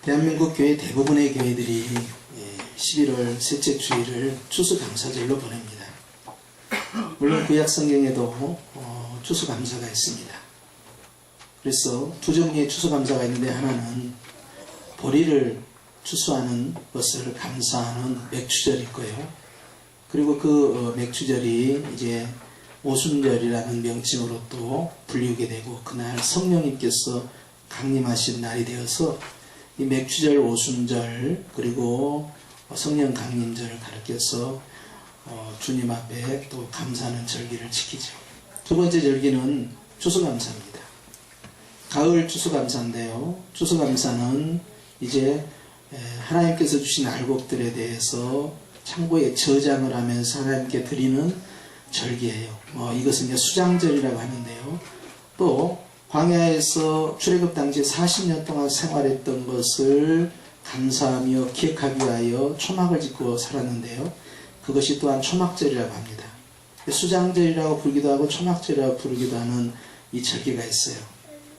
대한민국 교회 대부분의 교회들이 11월 셋째 주일을 추수감사절로 보냅니다. 물론 구약 성경에도 추수감사가 있습니다. 그래서 두 종류의 추수감사가 있는데, 하나는 보리를 추수하는 것을 감사하는 맥추절이 있고요. 그리고 그 맥추절이 이제 오순절이라는 명칭으로 또 불리우게 되고, 그날 성령님께서 강림하신 날이 되어서 이 맥추절, 오순절, 그리고 성령 강림절을 가리켜서 주님 앞에 또 감사하는 절기를 지키죠. 두 번째 절기는 추수감사입니다. 가을 추수감사인데요. 추수감사는 이제 하나님께서 주신 알곡들에 대해서 창고에 저장을 하면서 하나님께 드리는 절기예요. 이것은 이제 수장절이라고 하는데요. 또 광야에서 출애굽 당시에 40년 동안 생활했던 것을 감사하며 기억하기 위하여 초막을 짓고 살았는데요. 그것이 또한 초막절이라고 합니다. 수장절이라고 부르기도 하고 초막절이라고 부르기도 하는 이 절기가 있어요.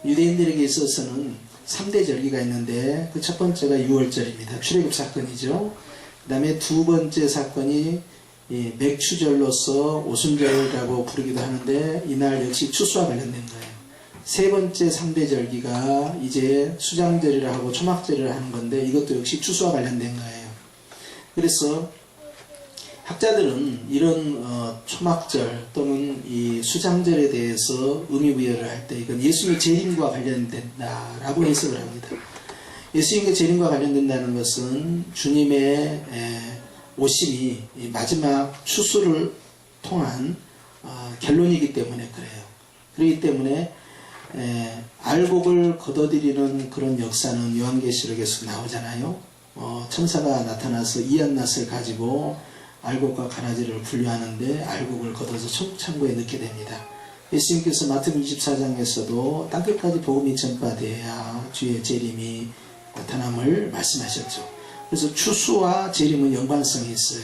유대인들에게 있어서는 3대 절기가 있는데, 그 첫 번째가 6월절입니다. 출애굽 사건이죠. 그 다음에 두 번째 사건이 맥추절로서 오순절이라고 부르기도 하는데, 이날 역시 추수와 관련된 거예요. 세 번째 3대 절기가 이제 수장절이라 하고 초막절이라 하는 건데, 이것도 역시 추수와 관련된 거예요. 그래서 학자들은 이런 초막절 또는 이 수장절에 대해서 의미부여를 할 때 이건 예수님의 재림과 관련된다라고 해석을 합니다. 예수님의 재림과 관련된다는 것은 주님의 오심이 마지막 추수를 통한 결론이기 때문에 그래요. 그렇기 때문에 알곡을 걷어들이는 그런 역사는 요한계시록에서 나오잖아요. 천사가 나타나서 이한낫을 가지고 알곡과 가라지를 분류하는데 알곡을 걷어서 창고에 넣게 됩니다. 예수님께서 마태복음 24장에서도 땅끝까지 복음이 전파되어야 주의 재림이 나타남을 말씀하셨죠. 그래서 추수와 재림은 연관성이 있어요.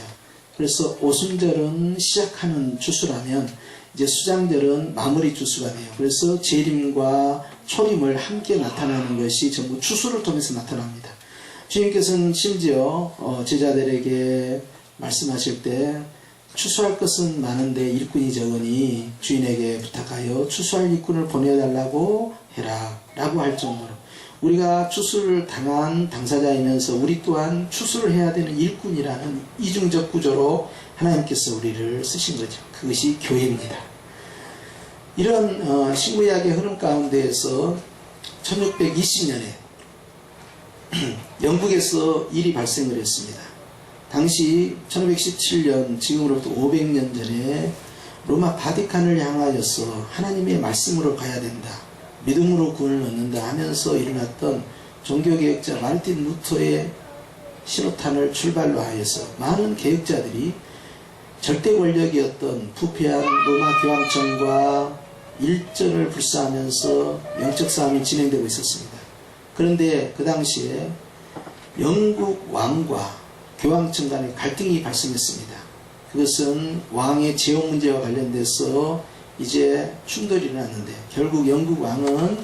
그래서 오순절은 시작하는 추수라면 이제 수장절은 마무리 추수가 돼요. 그래서 재림과 초림을 함께 나타나는 것이 전부 추수를 통해서 나타납니다. 주님께서는 심지어 제자들에게 말씀하실 때 추수할 것은 많은데 일꾼이 적으니 주인에게 부탁하여 추수할 일꾼을 보내달라고 해라 라고 할 정도로, 우리가 추수를 당한 당사자이면서 우리 또한 추수를 해야 되는 일꾼이라는 이중적 구조로 하나님께서 우리를 쓰신 거죠. 그것이 교회입니다. 이런 신구약의 흐름 가운데에서 1620년에 영국에서 일이 발생을 했습니다. 당시 1517년, 지금으로부터 500년 전에 로마 바티칸을 향하여서 하나님의 말씀으로 가야 된다, 믿음으로 구원을 얻는다 하면서 일어났던 종교개혁자 마르틴 루터의 신호탄을 출발로 하여서 많은 개혁자들이 절대 권력이었던 부패한 로마 교황청과 일전을 불사하면서 영적 싸움이 진행되고 있었습니다. 그런데 그 당시에 영국 왕과 교황청 간의 갈등이 발생했습니다. 그것은 왕의 재혼 문제와 관련돼서 이제 충돌이 일어났는데, 결국 영국 왕은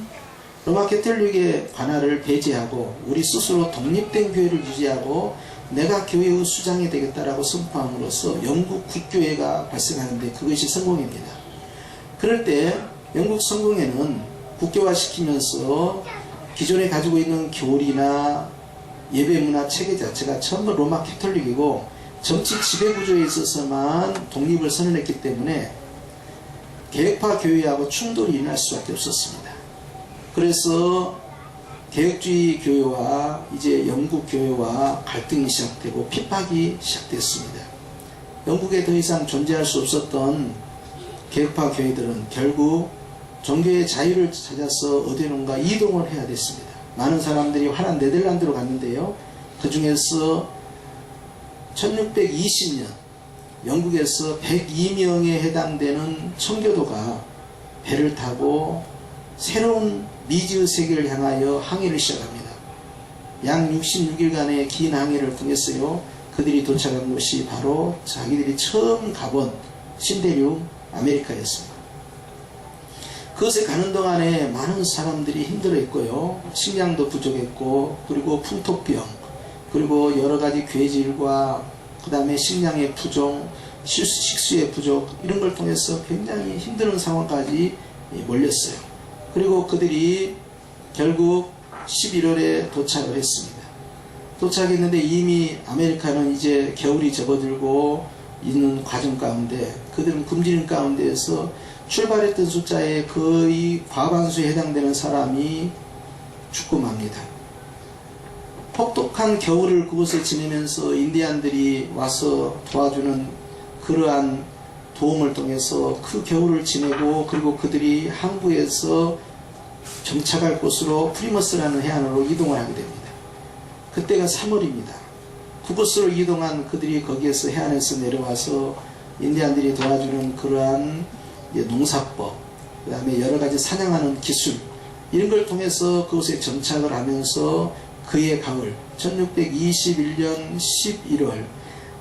로마 가톨릭의 관할을 배제하고 우리 스스로 독립된 교회를 유지하고 내가 교회의 수장이 되겠다라고 선포함으로써 영국 국교회가 발생하는데, 그것이 성공입니다. 그럴 때 영국 성공회는 국교화시키면서 기존에 가지고 있는 교리나 예배 문화 체계 자체가 전부 로마 가톨릭이고 정치 지배구조에 있어서만 독립을 선언했기 때문에 개혁파 교회하고 충돌이 일어날 수밖에 없었습니다. 그래서 개혁주의 교회와 이제 영국 교회와 갈등이 시작되고 핍박이 시작됐습니다. 영국에 더 이상 존재할 수 없었던 개혁파 교회들은 결국 종교의 자유를 찾아서 어디론가 이동을 해야 됐습니다. 많은 사람들이 환한 네덜란드로 갔는데요. 그 중에서 1620년 영국에서 102명에 해당되는 청교도가 배를 타고 새로운 미지의 세계를 향하여 항해를 시작합니다. 약 66일간의 긴 항해를 통했어요. 그들이 도착한 곳이 바로 자기들이 처음 가본 신대륙 아메리카였습니다. 그것에 가는 동안에 많은 사람들이 힘들어했고요. 식량도 부족했고, 그리고 풍토병, 그리고 여러 가지 괴질과 그 다음에 식량의 부족, 식수의 부족, 이런 걸 통해서 굉장히 힘든 상황까지 몰렸어요. 그리고 그들이 결국 11월에 도착을 했습니다. 도착했는데 이미 아메리카는 이제 겨울이 접어들고 있는 과정 가운데, 그들은 굶주린 가운데에서 출발했던 숫자의 거의 과반수에 해당되는 사람이 죽고 맙니다. 혹독한 겨울을 그곳에 지내면서 인디안들이 와서 도와주는 그러한 도움을 통해서 그 겨울을 지내고, 그리고 그들이 항구에서 정착할 곳으로 프리머스라는 해안으로 이동을 하게 됩니다. 그때가 3월입니다. 그곳으로 이동한 그들이 거기에서 해안에서 내려와서 인디안들이 도와주는 그러한 농사법, 그 다음에 여러 가지 사냥하는 기술, 이런 걸 통해서 그곳에 정착을 하면서 그의 가을 1621년 11월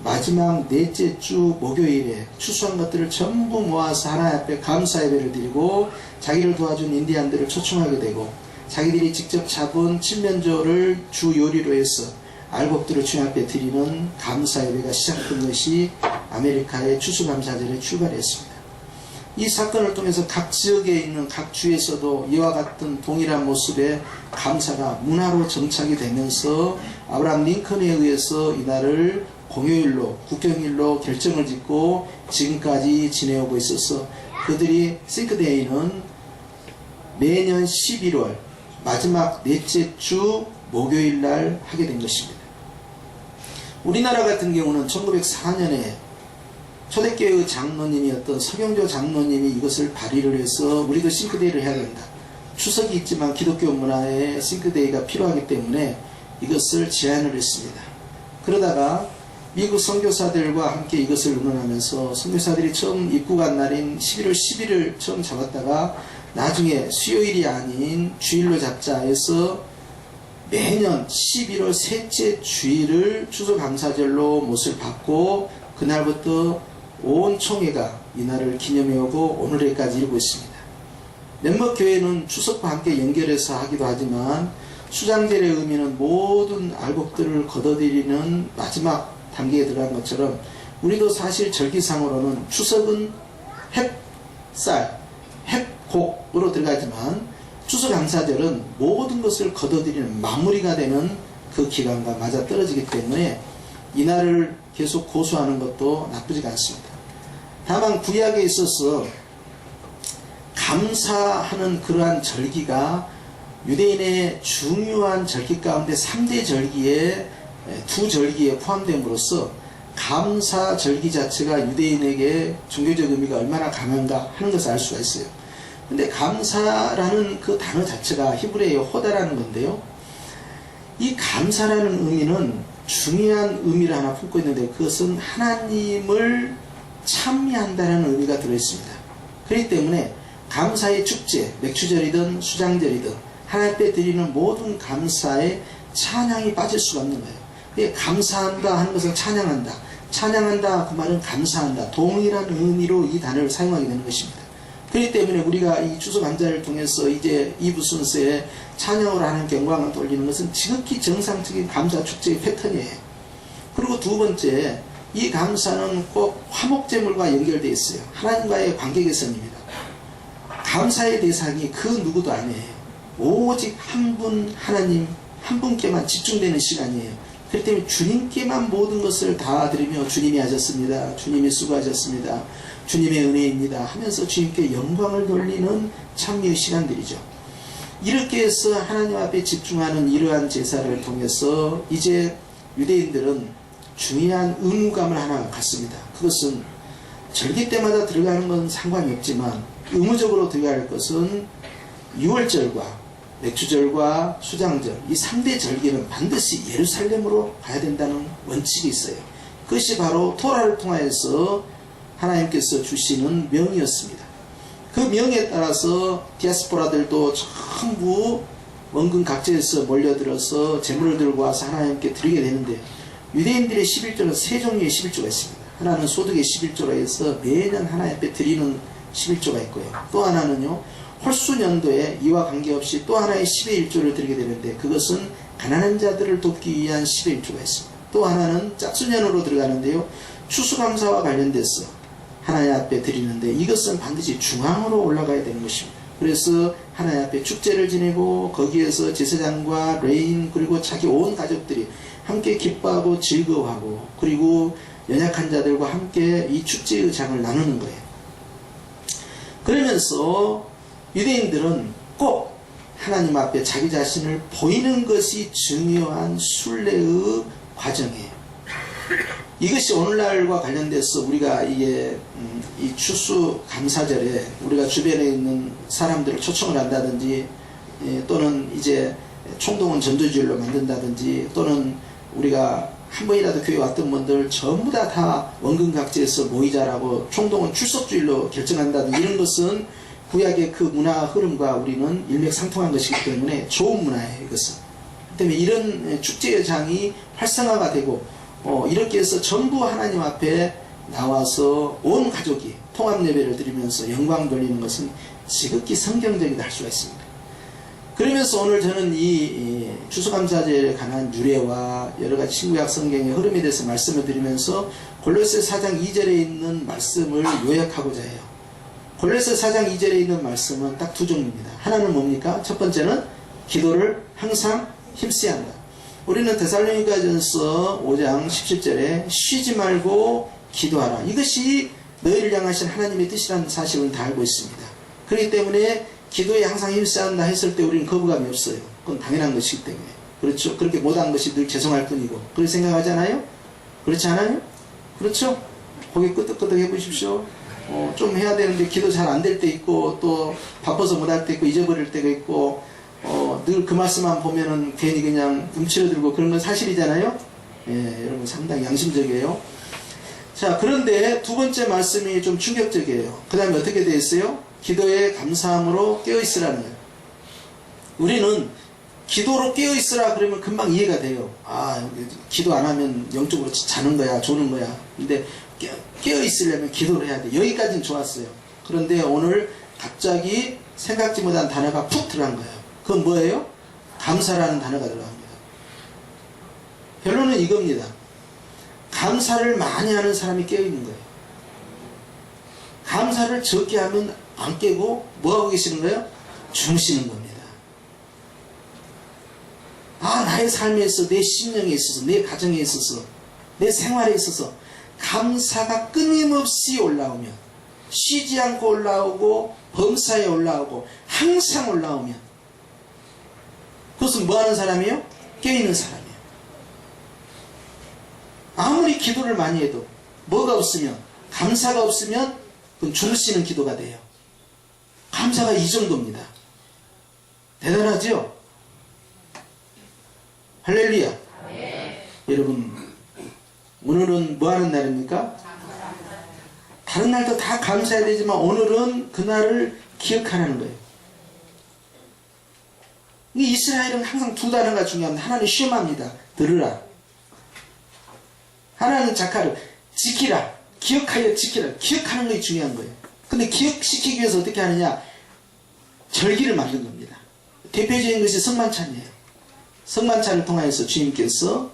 마지막 넷째 주 목요일에 추수한 것들을 전부 모아서 하나님 앞에 감사 예배를 드리고 자기를 도와준 인디안들을 초청하게 되고, 자기들이 직접 잡은 칠면조를 주 요리로 해서 알곡들을 주님 앞에 드리는 감사 예배가 시작된 것이 아메리카의 추수감사절의 출발이었습니다. 이 사건을 통해서 각 지역에 있는 각 주에서도 이와 같은 동일한 모습의 감사가 문화로 정착이 되면서 아브라함 링컨에 의해서 이날을 공휴일로, 국경일로 결정을 짓고 지금까지 지내오고 있어서 그들이 싱크데이는 매년 11월 마지막 넷째 주 목요일날 하게 된 것입니다. 우리나라 같은 경우는 1904년에 초대교회의 장로님이었던 서경조 장로님이 이것을 발의를 해서 우리도 싱크데이를 해야 된다. 추석이 있지만 기독교 문화에 싱크데이가 필요하기 때문에 이것을 제안을 했습니다. 그러다가 미국 선교사들과 함께 이것을 의논하면서 선교사들이 처음 입국한 날인 11월 10일을 처음 잡았다가 나중에 수요일이 아닌 주일로 잡자 해서 매년 11월 셋째 주일을 추수감사절로 못을 받고 그날부터 온 총회가 이날을 기념해오고 오늘에까지 이루고 있습니다. 몇몇 교회는 추석과 함께 연결해서 하기도 하지만 수장절의 의미는 모든 알곡들을 걷어들이는 마지막 단계에 들어간 것처럼 우리도 사실 절기상으로는 추석은 햇살, 햇곡으로 들어가지만 추수감사절은 모든 것을 걷어들이는 마무리가 되는 그 기간과 맞아 떨어지기 때문에 이날을 계속 고수하는 것도 나쁘지가 않습니다. 다만 구약에 있어서 감사하는 그러한 절기가 유대인의 중요한 절기 가운데 3대 절기에 2절기에 포함됨으로써 감사 절기 자체가 유대인에게 종교적 의미가 얼마나 강한가 하는 것을 알 수가 있어요. 근데 감사라는 그 단어 자체가 히브리어의 호다라는 건데요. 이 감사라는 의미는 중요한 의미를 하나 품고 있는데 그것은 하나님을 찬미한다는 의미가 들어있습니다. 그렇기 때문에 감사의 축제, 맥주절이든 수장절이든 하나님 앞에 드리는 모든 감사에 찬양이 빠질 수가 없는 거예요. 감사한다 하는 것은 찬양한다. 찬양한다 그 말은 감사한다. 동일한 의미로 이 단어를 사용하게 되는 것입니다. 그렇기 때문에 우리가 이 추수감사를 통해서 이제 2부 순서에 찬양으로 하는 경광을 돌리는 것은 지극히 정상적인 감사 축제의 패턴이에요. 그리고 두 번째, 이 감사는 꼭 화목제물과 연결되어 있어요. 하나님과의 관계 개선입니다. 감사의 대상이 그 누구도 아니에요. 오직 한 분 하나님 한 분께만 집중되는 시간이에요. 그렇기 때문에 주님께만 모든 것을 다 드리며 주님이 하셨습니다. 주님이 수고하셨습니다. 주님의 은혜입니다 하면서 주님께 영광을 돌리는 찬미의 시간들이죠. 이렇게 해서 하나님 앞에 집중하는 이러한 제사를 통해서 이제 유대인들은 중요한 의무감을 하나 갖습니다. 그것은 절기 때마다 들어가는 건 상관이 없지만 의무적으로 들어갈 것은 6월절과 맥주절과 수장절, 이 3대 절기는 반드시 예루살렘으로 가야 된다는 원칙이 있어요. 그것이 바로 토라를 통하여서 하나님께서 주시는 명이었습니다. 그 명에 따라서 디아스포라들도 전부 원근 각지에서 몰려들어서 제물을 들고 와서 하나님께 드리게 되는데 유대인들의 11조는 세 종류의 11조가 있습니다. 하나는 소득의 11조라 해서 매년 하나님 앞에 드리는 11조가 있고요. 또 하나는요 홀수년도에 이와 관계없이 또 하나의 10의 1조를 드리게 되는데, 그것은 가난한 자들을 돕기 위한 10의 1조가 있습니다. 또 하나는 짝수년으로 들어가는데요, 추수감사와 관련돼서 하나님 앞에 드리는데, 이것은 반드시 중앙으로 올라가야 되는 것입니다. 그래서 하나님 앞에 축제를 지내고 거기에서 제사장과 레인 그리고 자기 온 가족들이 함께 기뻐하고 즐거워하고, 그리고 연약한 자들과 함께 이 축제의 장을 나누는 거예요. 그러면서 유대인들은 꼭 하나님 앞에 자기 자신을 보이는 것이 중요한 순례의 과정이에요. 이것이 오늘날과 관련돼서 우리가 이 추수 감사절에 우리가 주변에 있는 사람들을 초청을 한다든지, 또는 이제 총동원 전도주일로 만든다든지, 또는 우리가 한 번이라도 교회 왔던 분들 전부 다 원근각지에서 모이자라고 총동원 출석주일로 결정한다든지, 이런 것은 구약의 그 문화 흐름과 우리는 일맥상통한 것이기 때문에 좋은 문화예요. 이것은. 때문에 이런 축제의 장이 활성화가 되고, 이렇게 해서 전부 하나님 앞에 나와서 온 가족이 통합 예배를 드리면서 영광 돌리는 것은 지극히 성경적이다 할 수가 있습니다. 그러면서 오늘 저는 이 추수감사절에 관한 유래와 여러가지 신구약 성경의 흐름에 대해서 말씀을 드리면서 골로새 4장 2절에 있는 말씀을 요약하고자 해요. 골로새 4장 2절에 있는 말씀은 딱 두 종류입니다. 하나는 뭡니까? 첫 번째는 기도를 항상 힘써야 한다. 우리는 데살로니가전서 5장 17절에 쉬지 말고 기도하라. 이것이 너희를 향하신 하나님의 뜻이라는 사실을 다 알고 있습니다. 그렇기 때문에 기도에 항상 힘써야 한다 했을 때 우리는 거부감이 없어요. 그건 당연한 것이기 때문에. 그렇죠? 그렇게 못한 것이 늘 죄송할 뿐이고. 그렇게 생각하잖아요? 그렇지 않아요? 그렇죠? 고개 끄덕끄덕 해보십시오. 좀 해야 되는데 기도 잘 안 될 때 있고, 또 바빠서 못할 때 있고, 잊어버릴 때가 있고, 늘 그 말씀만 보면은 괜히 그냥 움츠러들고 그런 건 사실이잖아요? 예, 여러분 상당히 양심적이에요. 자, 그런데 두 번째 말씀이 좀 충격적이에요. 그 다음에 어떻게 되어 있어요? 기도에 감사함으로 깨어있으라는 거예요. 우리는 기도로 깨어있으라 그러면 금방 이해가 돼요. 아, 기도 안 하면 영적으로 자는 거야, 조는 거야. 근데 깨어있으려면 기도를 해야 돼. 여기까지는 좋았어요. 그런데 오늘 갑자기 생각지 못한 단어가 푹 들어간 거예요. 그건 뭐예요? 감사라는 단어가 들어갑니다. 결론은 이겁니다. 감사를 많이 하는 사람이 깨어있는 거예요. 감사를 적게 하면 안 깨고 뭐하고 계시는 거예요? 주무시는 겁니다. 아, 나의 삶에 있어서, 내 신령에 있어서, 내 가정에 있어서, 내 생활에 있어서 감사가 끊임없이 올라오면, 쉬지 않고 올라오고 범사에 올라오고 항상 올라오면, 그것은 뭐 하는 사람이에요? 깨어있는 사람이에요. 아무리 기도를 많이 해도 뭐가 없으면, 감사가 없으면 그건 주무시는 기도가 돼요. 감사가 이 정도입니다. 대단하죠? 할렐루야. 네. 여러분, 오늘은 뭐 하는 날입니까? 다른 날도 다 감사해야 되지만 오늘은 그날을 기억하라는 거예요. 이스라엘은 항상 두 단어가 중요합니다. 하나는 쉐마입니다. 들으라. 하나는 자카르. 지키라. 기억하여 지키라. 기억하는 것이 중요한 거예요. 근데 기억시키기 위해서 어떻게 하느냐? 절기를 만든 겁니다. 대표적인 것이 성만찬이에요. 성만찬을 통하여서 주님께서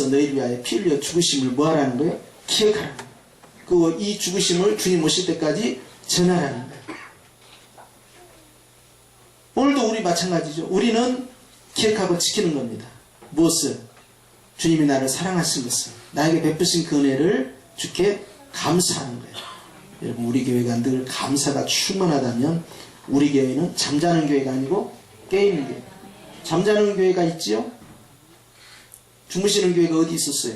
너희를 위하여 피 흘려 죽으심을 뭐 하라는 거예요? 기억하라는 거예요. 그리고 이 죽으심을 주님 오실 때까지 전하라는 거예요. 오늘도 우리 마찬가지죠. 우리는 기억하고 지키는 겁니다. 무엇을? 주님이 나를 사랑하신 것을, 나에게 베푸신 그 은혜를 주께 감사하는 거예요. 여러분, 우리 교회가 늘 감사가 충만하다면 우리 교회는 잠자는 교회가 아니고 깨있는 교회. 잠자는 교회가 있지요? 주무시는 교회가 어디 있었어요?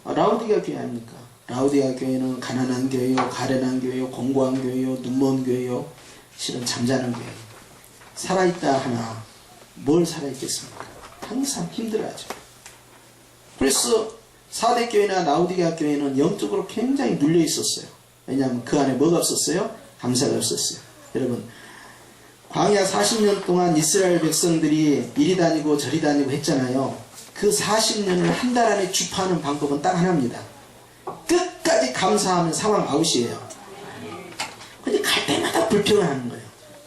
라우디가 교회 아닙니까? 라우디가 교회는 가난한 교회요, 가련한 교회요, 공고한 교회요, 눈먼 교회요. 실은 잠자는 교회. 살아있다 하나 뭘 살아있겠습니까? 항상 힘들어하죠. 그래서 4대 교회나 라우디가 교회는 영적으로 굉장히 눌려 있었어요. 왜냐하면 그 안에 뭐가 없었어요? 감사가 없었어요. 여러분, 광야 40년 동안 이스라엘 백성들이 이리 다니고 저리 다니고 했잖아요. 그 40년을 한 달 안에 주파하는 방법은 딱 하나입니다. 끝까지 감사하면 상황 아웃이에요. 근데 갈 불평하는 거예요.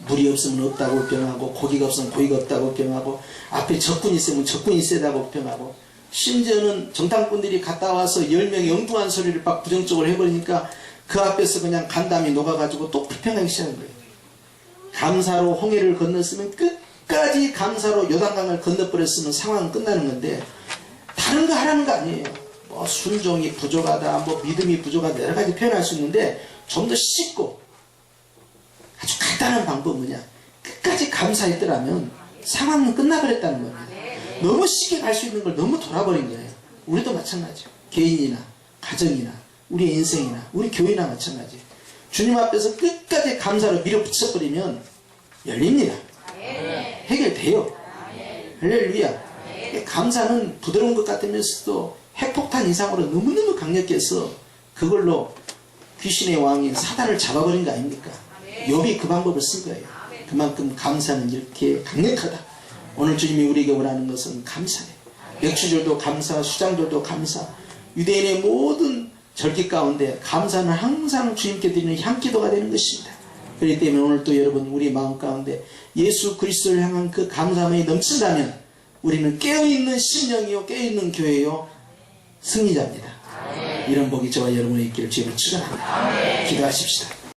물이 없으면 없다고 불평하고, 고기가 없으면 고기가 없다고 불평하고, 앞에 적군이 있으면 적군이 세다고 불평하고, 심지어는 정탐꾼들이 갔다 와서 10명이 엉뚱한 소리를 막 부정적으로 해버리니까 그 앞에서 그냥 간담이 녹아가지고 또 불평하기 시작한 거예요. 감사로 홍해를 건넜으면 끝까지 감사로 요단강을 건너버렸으면 상황은 끝나는 건데, 다른 거 하라는 거 아니에요. 뭐 순종이 부족하다, 뭐 믿음이 부족하다, 여러 가지 표현할 수 있는데, 좀 더 쉽고 아주 간단한 방법은 뭐냐, 끝까지 감사했더라면 상황은 끝나버렸다는 겁니다. 너무 쉽게 갈 수 있는 걸 너무 돌아버린 거예요. 우리도 마찬가지예요. 개인이나 가정이나 우리 인생이나 우리 교회나 마찬가지예요. 주님 앞에서 끝까지 감사로 밀어붙여버리면 열립니다. 해결돼요. 할렐루야. 감사는 부드러운 것 같으면서도 핵폭탄 이상으로 너무너무 강력해서 그걸로 귀신의 왕인 사단을 잡아버린 거 아닙니까? 욥이 그 방법을 쓴 거예요. 그만큼 감사는 이렇게 강력하다. 오늘 주님이 우리에게 원하는 것은 감사예요. 맥주절도 감사, 수장절도 감사, 유대인의 모든 절기 가운데 감사는 항상 주님께 드리는 향기도가 되는 것입니다. 그렇기 때문에 오늘 또 여러분 우리 마음 가운데 예수 그리스도를 향한 그 감사함이 넘친다면 우리는 깨어있는 심령이요, 깨어있는 교회요, 승리자입니다. 이런 복이 저와 여러분의 있기를 주님을 축원합니다. 기도하십시다.